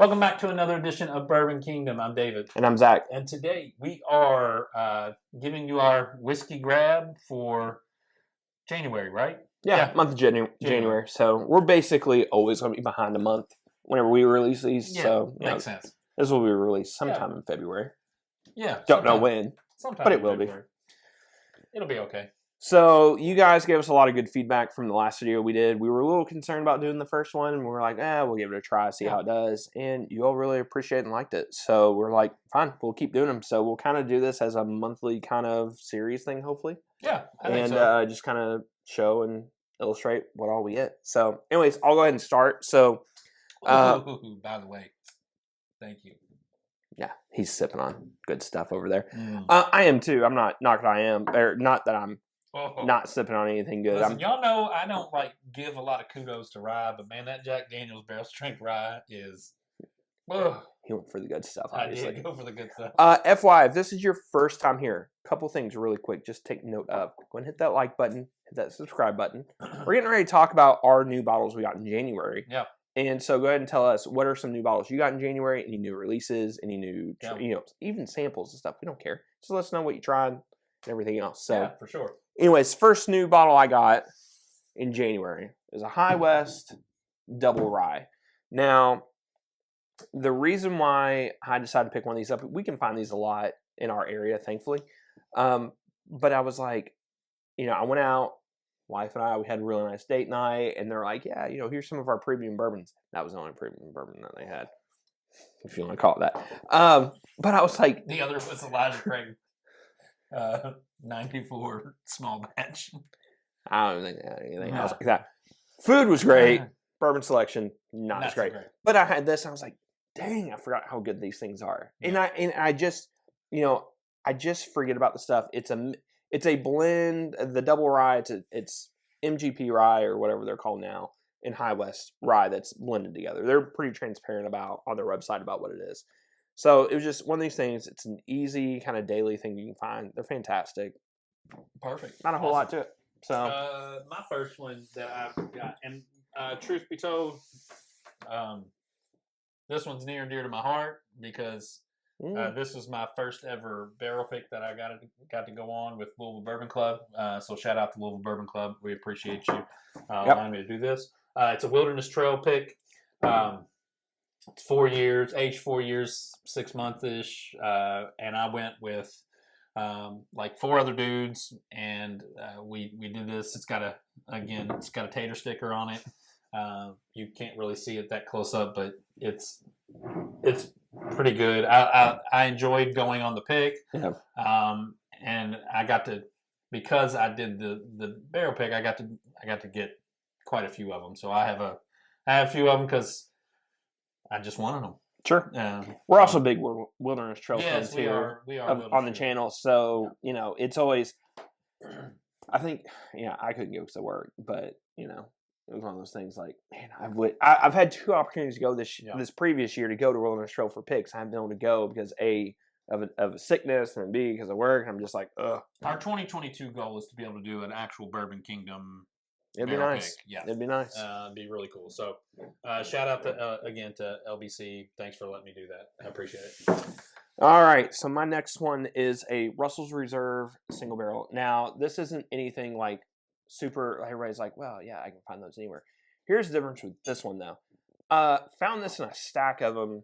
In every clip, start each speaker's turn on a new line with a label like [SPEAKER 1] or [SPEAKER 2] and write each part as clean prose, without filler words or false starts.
[SPEAKER 1] Welcome back to another edition of Bourbon Kingdom. I'm David.
[SPEAKER 2] And I'm Zach.
[SPEAKER 1] And today we are giving you our whiskey grab for January, right?
[SPEAKER 2] Yeah. Month of January. So we're basically always going to be behind a month whenever we release these.
[SPEAKER 1] Yeah,
[SPEAKER 2] so
[SPEAKER 1] makes sense.
[SPEAKER 2] This will be released sometime in February.
[SPEAKER 1] Yeah.
[SPEAKER 2] Don't know when, but it will be.
[SPEAKER 1] It'll be okay.
[SPEAKER 2] So you guys gave us a lot of good feedback from the last video we did. We were a little concerned about doing the first one, and we were like, we'll give it a try, see how it does. And you all really appreciated and liked it. So we're like, fine, we'll keep doing them. So we'll kind of do this as a monthly kind of series thing, hopefully.
[SPEAKER 1] Yeah, I think so.
[SPEAKER 2] Just kind of show and illustrate what all we get. So anyways, I'll go ahead and start. So
[SPEAKER 1] by the way, thank you.
[SPEAKER 2] Yeah, he's sipping on good stuff over there. I am too. I'm not that I'm not sipping on anything good.
[SPEAKER 1] Listen, y'all know I don't give a lot of kudos to rye, but man, that Jack Daniel's barrel strength rye is.
[SPEAKER 2] He went for the good stuff. Obviously.
[SPEAKER 1] I did go for the good stuff.
[SPEAKER 2] FYI, if this is your first time here, a couple things really quick. Just take note of. Go and hit that like button, hit that subscribe button. We're getting ready to talk about our new bottles we got in January.
[SPEAKER 1] Yeah.
[SPEAKER 2] And so go ahead and tell us what are some new bottles you got in January, any new releases, any new, even samples and stuff. We don't care. Just let us know what you tried and everything else. So,
[SPEAKER 1] yeah, for sure.
[SPEAKER 2] Anyways, first new bottle I got in January is a High West Double Rye. Now, the reason why I decided to pick one of these up, we can find these a lot in our area, thankfully. But I was like, I went out. Wife and I, we had a really nice date night, and they're like, yeah, here's some of our premium bourbons. That was the only premium bourbon that they had, if you want to call it that. But I was like...
[SPEAKER 1] The other was Elijah Craig 94 small batch.
[SPEAKER 2] I don't think they had anything else like that. Food was great. Bourbon selection, not as great. But I had this, and I was like, dang, I forgot how good these things are. Yeah. And I just, I just forget about the stuff. It's a blend. The double rye, it's MGP rye or whatever they're called now, and High West rye that's blended together. They're pretty transparent on their website about what it is. So it was just one of these things. It's an easy kind of daily thing you can find. They're fantastic.
[SPEAKER 1] Perfect.
[SPEAKER 2] Not a whole lot to it. So
[SPEAKER 1] my first one that I've got, and truth be told, this one's near and dear to my heart because this was my first ever barrel pick that I got to go on with Louisville Bourbon Club. So shout out to Louisville Bourbon Club. We appreciate you allowing me to do this. It's a Wilderness Trail pick. It's 4 years, aged 4 years, 6 months-ish. And I went with 4 other dudes, and we did this. It's got a tater sticker on it. You can't really see it that close up, but it's pretty good. I enjoyed going on the pick. Yeah. And I got to, because I did the barrel pick, I got to get quite a few of them. So I have a few of them because I just wanted them.
[SPEAKER 2] Sure. We're also big Wilderness Trail fans
[SPEAKER 1] here
[SPEAKER 2] on the channel. So, it's always, I think, I couldn't go because of work, but, it was one of those things like, man, I've had 2 opportunities to go this previous year to go to Wilderness Trail for picks. I haven't been able to go because A, of a sickness, and B, because of work. And I'm just like, ugh.
[SPEAKER 1] Our 2022 goal is to be able to do an actual Bourbon Kingdom.
[SPEAKER 2] It'd be nice.
[SPEAKER 1] Pick. Yeah,
[SPEAKER 2] it'd be nice.
[SPEAKER 1] It'd be really cool. So, shout out again to LBC. Thanks for letting me do that. I appreciate it.
[SPEAKER 2] All right. So my next one is a Russell's Reserve single barrel. Now, this isn't anything like super. Everybody's like, well, yeah, I can find those anywhere. Here's the difference with this one though. Found this in a stack of them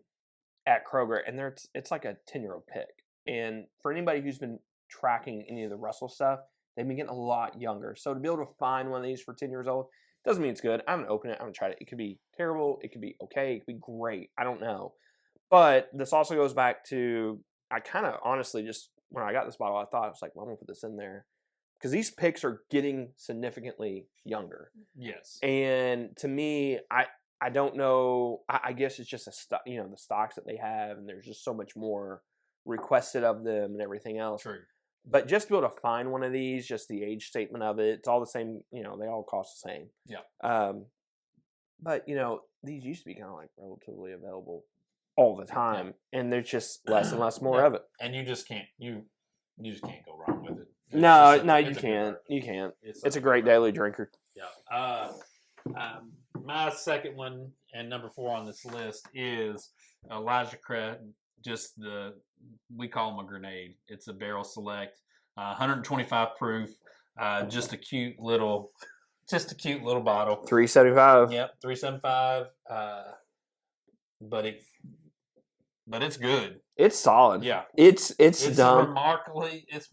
[SPEAKER 2] at Kroger, and it's like a 10-year-old pick. And for anybody who's been tracking any of the Russell stuff, they've been getting a lot younger. So to be able to find one of these for 10 years old doesn't mean it's good. I haven't opened it. I haven't tried it. It could be terrible. It could be okay. It could be great. I don't know. But this also goes back to, I kind of honestly just, when I got this bottle, I thought, I was like, well, I'm going to put this in there. Because these picks are getting significantly younger.
[SPEAKER 1] Yes.
[SPEAKER 2] And to me, I don't know. I guess it's just the stocks that they have, and there's just so much more requested of them and everything else.
[SPEAKER 1] True.
[SPEAKER 2] But just to be able to find one of these, just the age statement of it, it's all the same. They all cost the same.
[SPEAKER 1] Yeah.
[SPEAKER 2] But these used to be kind of like relatively available all the time, and there's just less and less more of it.
[SPEAKER 1] And you just can't. You just can't go wrong with it.
[SPEAKER 2] No, you can't. You can't. It's a great daily drinker.
[SPEAKER 1] Yeah. my second one and number 4 on this list is Elijah Craig. We call them a grenade. It's a barrel select, 125 proof. Just a cute little bottle.
[SPEAKER 2] 375.
[SPEAKER 1] Yep, 375. But it's good.
[SPEAKER 2] It's solid.
[SPEAKER 1] Yeah,
[SPEAKER 2] it's dumb.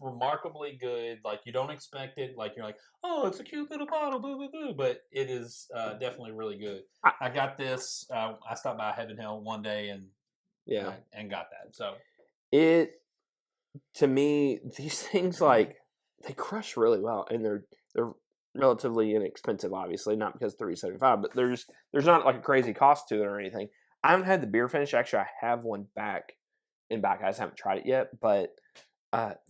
[SPEAKER 1] remarkably good. Like you don't expect it. Like you're like, oh, it's a cute little bottle, boo boo boo. But it is definitely really good. I got this. I stopped by Heaven Hill one day and got that. So
[SPEAKER 2] to me, these things like they crush really well, and they're relatively inexpensive. Obviously, not because $3.75, but there's not like a crazy cost to it or anything. I haven't had the beer finish. Actually, I have one back. I just haven't tried it yet. But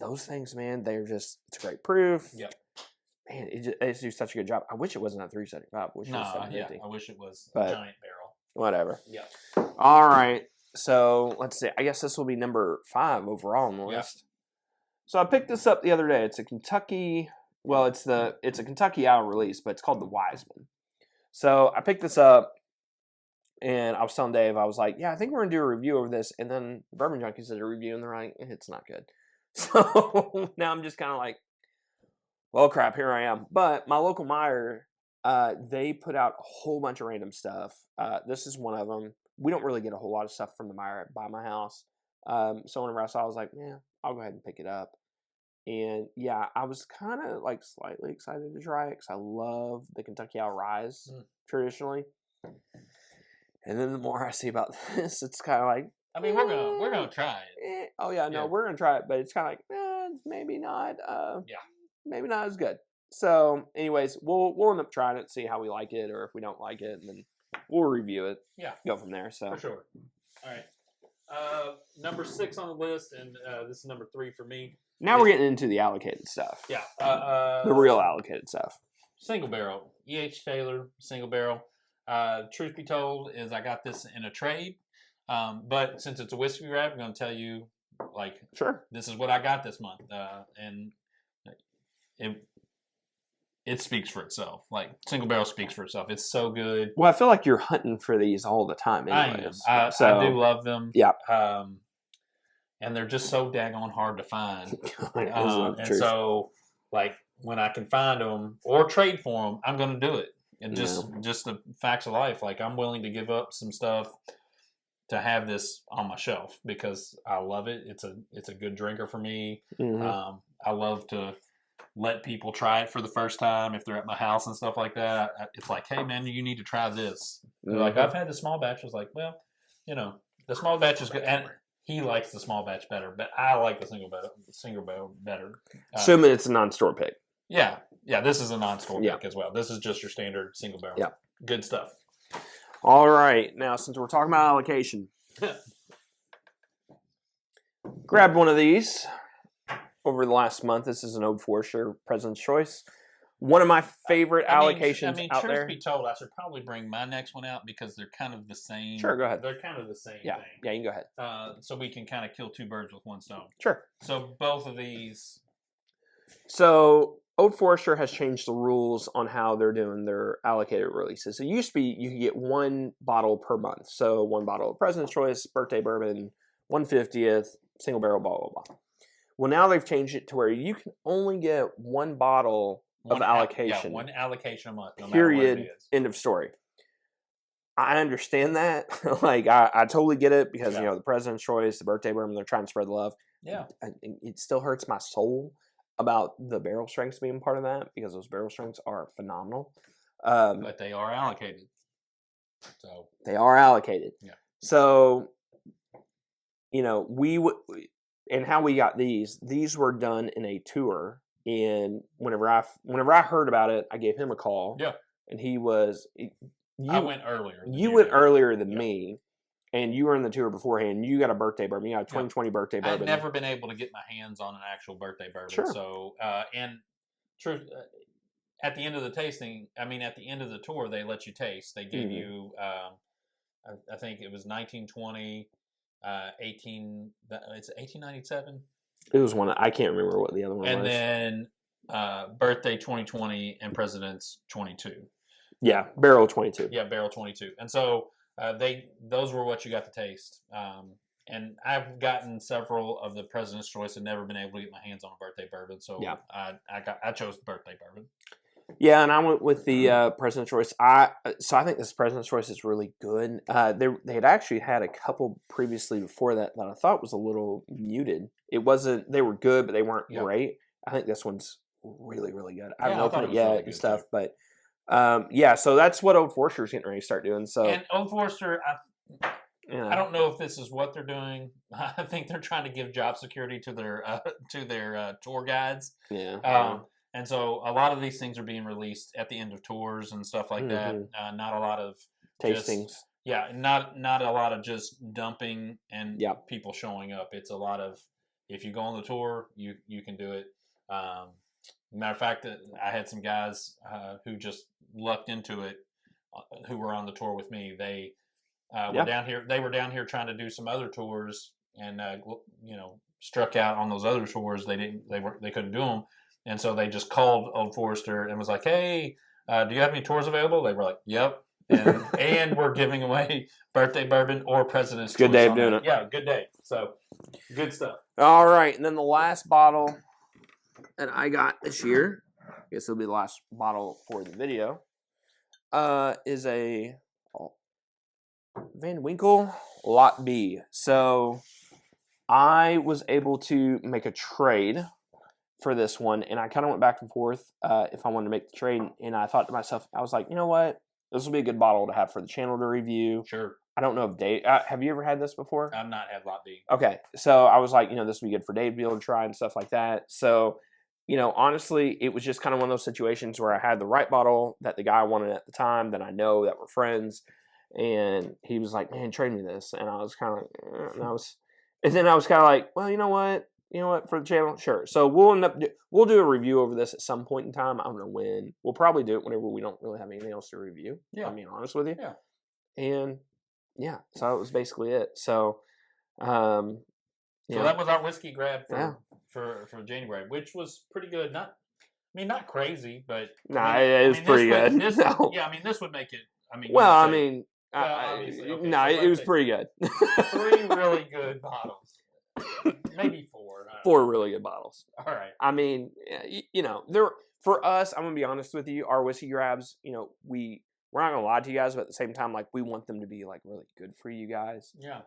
[SPEAKER 2] those things, man, it's a great proof.
[SPEAKER 1] Yep.
[SPEAKER 2] Man, they just do such a good job. I wish it wasn't at $3.75. I wish it was $7.50.
[SPEAKER 1] I wish it was a giant barrel.
[SPEAKER 2] Whatever.
[SPEAKER 1] Yeah.
[SPEAKER 2] All right. So let's see. I guess this will be number 5 overall on the list. So I picked this up the other day. It's a Kentucky. Well, it's a Kentucky out release, but it's called the WISEMAN. So I picked this up. And I was telling Dave, I was like, yeah, I think we're going to do a review of this. And then Bourbon Junkies did a review, and they're like, it's not good. So now I'm just kind of like, well, crap, here I am. But my local Meyer, they put out a whole bunch of random stuff. This is one of them. We don't really get a whole lot of stuff from the Meyer by my house. So whenever I saw it, I was like, yeah, I'll go ahead and pick it up. And yeah, I was kind of like slightly excited to try it because I love the Kentucky Owl Rise traditionally. And then the more I see about this, it's kind of like,
[SPEAKER 1] I mean, we're gonna try it.
[SPEAKER 2] We're gonna try it, but it's kind of like, maybe not. Maybe not as good. So, anyways, we'll end up trying it, see how we like it, or if we don't like it, and then we'll review it.
[SPEAKER 1] Yeah,
[SPEAKER 2] go from there. So
[SPEAKER 1] for sure. All right, number 6 on the list, and this is number 3 for me.
[SPEAKER 2] Now we're getting into the allocated stuff.
[SPEAKER 1] Yeah,
[SPEAKER 2] the real allocated stuff.
[SPEAKER 1] Single barrel, E.H. Taylor single barrel. Truth be told, is I got this in a trade, but since it's a whiskey wrap, I'm going to tell you, like,
[SPEAKER 2] sure,
[SPEAKER 1] this is what I got this month, and it speaks for itself. Like single barrel speaks for itself. It's so good.
[SPEAKER 2] Well, I feel like you're hunting for these all the time. Anyways.
[SPEAKER 1] I do love them.
[SPEAKER 2] Yeah.
[SPEAKER 1] And they're just so daggone hard to find. And so, like, when I can find them or trade for them, I'm going to do it. And just the facts of life. Like, I'm willing to give up some stuff to have this on my shelf because I love it. It's a good drinker for me. Mm-hmm. I love to let people try it for the first time if they're at my house and stuff like that. It's like, hey, man, you need to try this. Mm-hmm. Like, I've had the small batch. I was like, well, the small batch is good. And he likes the small batch better, but I like the single barrel better.
[SPEAKER 2] Assuming it's a non-store pick.
[SPEAKER 1] Yeah. Yeah, this is a non-store pick as well. This is just your standard single barrel.
[SPEAKER 2] Yeah.
[SPEAKER 1] Good stuff.
[SPEAKER 2] All right. Now, since we're talking about allocation, grabbed one of these over the last month. This is an Old Forester President's Choice. One of my favorite allocations out there.
[SPEAKER 1] Truth be told, I should probably bring my next one out because they're kind of the same.
[SPEAKER 2] Sure, go ahead.
[SPEAKER 1] They're kind of the same thing.
[SPEAKER 2] Yeah, you can go ahead.
[SPEAKER 1] So we can kind of kill 2 birds with one stone.
[SPEAKER 2] Sure.
[SPEAKER 1] So both of these.
[SPEAKER 2] So Old Forester has changed the rules on how they're doing their allocated releases. It used to be you could get 1 bottle per month. So 1 bottle of President's Choice, birthday bourbon, 150th, single barrel, blah, blah, blah. Well, now they've changed it to where you can only get 1 bottle of allocation.
[SPEAKER 1] 1 allocation a month. No
[SPEAKER 2] period.
[SPEAKER 1] Matter what it is.
[SPEAKER 2] End of story. I understand that. Like, I totally get it because, the President's Choice, the birthday bourbon, they're trying to spread the love.
[SPEAKER 1] Yeah.
[SPEAKER 2] It still hurts my soul about the barrel strengths being part of that because those barrel strengths are phenomenal.
[SPEAKER 1] But they are allocated. So
[SPEAKER 2] they are allocated.
[SPEAKER 1] Yeah.
[SPEAKER 2] So, and how we got these were done in a tour. And whenever I heard about it, I gave him a call.
[SPEAKER 1] Yeah.
[SPEAKER 2] And he was.
[SPEAKER 1] I went earlier.
[SPEAKER 2] You went earlier than me. And you were in the tour beforehand. You got a birthday bourbon. You got a 2020 birthday bourbon.
[SPEAKER 1] I've never been able to get my hands on an actual birthday bourbon.
[SPEAKER 2] Sure.
[SPEAKER 1] So, and truth, at the end of the tasting, at the end of the tour, they let you taste. They gave you, I think it was 1920, it's 1897.
[SPEAKER 2] It was one. I can't remember what the other one was.
[SPEAKER 1] And then birthday 2020 and President's 22.
[SPEAKER 2] Yeah, barrel 22.
[SPEAKER 1] Yeah, barrel 22. And so those were what you got to taste. And I've gotten several of the President's Choice and never been able to get my hands on a birthday bourbon. So
[SPEAKER 2] Yeah.
[SPEAKER 1] I chose the birthday bourbon.
[SPEAKER 2] Yeah, and I went with the President's Choice. So I think this President's Choice is really good. They had actually had a couple previously before that I thought was a little muted. It wasn't. They were good, but they weren't great. I think this one's really, really good. I haven't opened it yet really and stuff, too. But yeah. So that's what Old Forester's getting ready to start doing. So
[SPEAKER 1] and Old Forester, I don't know if this is what they're doing. I think they're trying to give job security to their tour guides.
[SPEAKER 2] Yeah.
[SPEAKER 1] And so a lot of these things are being released at the end of tours and stuff like that. Not a lot of
[SPEAKER 2] tastings.
[SPEAKER 1] Not a lot of just dumping and people showing up. It's a lot of, if you go on the tour, you can do it. Matter of fact, I had some guys who just lucked into it, who were on the tour with me. They were down here. They were down here trying to do some other tours, and struck out on those other tours. They couldn't do them. And so they just called Old Forester and was like, "Hey, do you have any tours available?" They were like, "Yep." And we're giving away birthday bourbon or President's Choice.
[SPEAKER 2] Good day of doing it.
[SPEAKER 1] Yeah, good day. So good stuff.
[SPEAKER 2] All right, and then the last bottle that I got this year, I guess it'll be the last bottle for the video, is a Van Winkle Lot B. So I was able to make a trade for this one, and I kind of went back and forth if I wanted to make the trade, and I thought to myself, I was like, you know what, this will be a good bottle to have for the channel to review.
[SPEAKER 1] Sure.
[SPEAKER 2] I don't know if Dave, have you ever had this before?
[SPEAKER 1] I've not had Lot B.
[SPEAKER 2] Okay, so I was like, this would be good for Dave to be able to try and stuff like that. So, honestly, it was just kind of one of those situations where I had the right bottle that the guy wanted at the time that I know that we're friends, and he was like, man, trade me this, and I was kind of like, and then I was kind of like, well, you know what, for the channel, sure. So we'll do a review over this at some point in time. I'm gonna win. We'll probably do it whenever we don't really have anything else to review. Yeah, I'm being honest with you.
[SPEAKER 1] Yeah.
[SPEAKER 2] And yeah, so that was basically it. So,
[SPEAKER 1] so that was our whiskey grab for January, which was pretty good. Not crazy, but
[SPEAKER 2] it was pretty good.
[SPEAKER 1] This would make it.
[SPEAKER 2] It was pretty good.
[SPEAKER 1] 3 really good bottles. Maybe 4.
[SPEAKER 2] 4 really good bottles.
[SPEAKER 1] All right.
[SPEAKER 2] There for us. I'm gonna be honest with you. Our whiskey grabs, we're not gonna lie to you guys, but at the same time, like we want them to be like really good for you guys.
[SPEAKER 1] Yeah.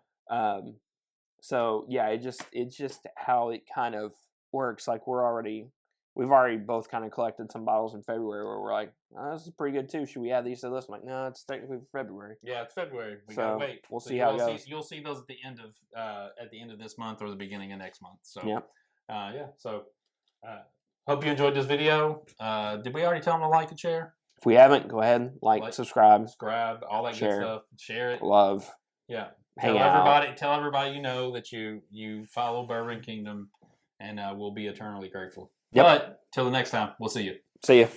[SPEAKER 2] So yeah, it's just how it kind of works. Like we've already both kind of collected some bottles in February where we're like, oh, this is pretty good too. Should we add these to this? I'm like, no, it's technically February.
[SPEAKER 1] Yeah, it's February. We gotta wait.
[SPEAKER 2] We'll see how it goes.
[SPEAKER 1] You'll see those at the end of this month or the beginning of next month. So
[SPEAKER 2] yeah.
[SPEAKER 1] So hope you enjoyed this video. Did we already tell them to like and share?
[SPEAKER 2] If we haven't, go ahead, like, subscribe,
[SPEAKER 1] all that good stuff. Share it.
[SPEAKER 2] Love.
[SPEAKER 1] Yeah.
[SPEAKER 2] Hang out.
[SPEAKER 1] Tell everybody that you follow Bourbon Kingdom, and we'll be eternally grateful.
[SPEAKER 2] Yep.
[SPEAKER 1] But till the next time, we'll see you.
[SPEAKER 2] See you.